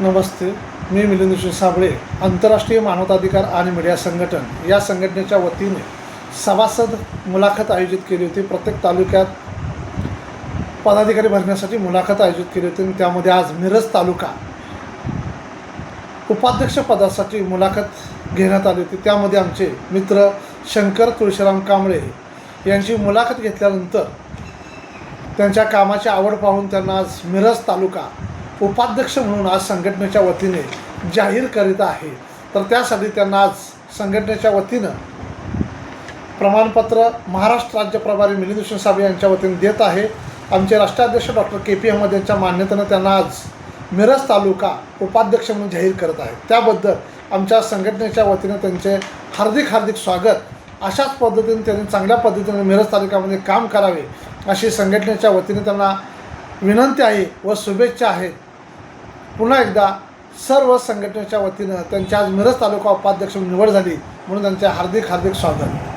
नमस्ते, मी मिलिंद साबळे. आंतरराष्ट्रीय मानवाधिकार आणि मीडिया संघटन या संघटनेच्या वतीने सभासद मुलाखत आयोजित केली होती. प्रत्येक तालुक्यात पदाधिकारी भरण्यासाठी मुलाखत आयोजित केली होती. त्यामध्ये आज मिरज तालुका उपाध्यक्ष पदासाठी मुलाखत घेण्यात आली होती. त्यामध्ये आमचे मित्र शंकर तुळशीराम कांबळे यांची मुलाखत घेतल्यानंतर त्यांच्या कामाची आवड पाहून त्यांना आज मिरज तालुका उपाध्यक्ष म्हणून आज संघटनेच्या वतीने जाहीर करीत आहे. तर त्यासाठी त्यांना आज संघटनेच्या वतीनं प्रमाणपत्र महाराष्ट्र राज्य प्रभारी मिलिंद साबळे यांच्या वतीने देत आहे. आमचे राष्ट्राध्यक्ष डॉक्टर के.पी. अहमद यांच्या मान्यतेनं त्यांना आज मिरज तालुका उपाध्यक्ष म्हणून जाहीर करत आहे. त्याबद्दल आमच्या संघटनेच्या वतीनं त्यांचे हार्दिक स्वागत. अशाच पद्धतीने त्यांनी चांगल्या पद्धतीने मिरज तालुक्यामध्ये काम करावे अशी संघटनेच्या वतीने त्यांना विनंती आहे व शुभेच्छा आहेत. पुन्हा एकदा सर्व संघटनेच्या वतीनं त्यांच्या आज मिरज तालुका उपाध्यक्ष निवड झाली म्हणून त्यांचे हार्दिक स्वागत.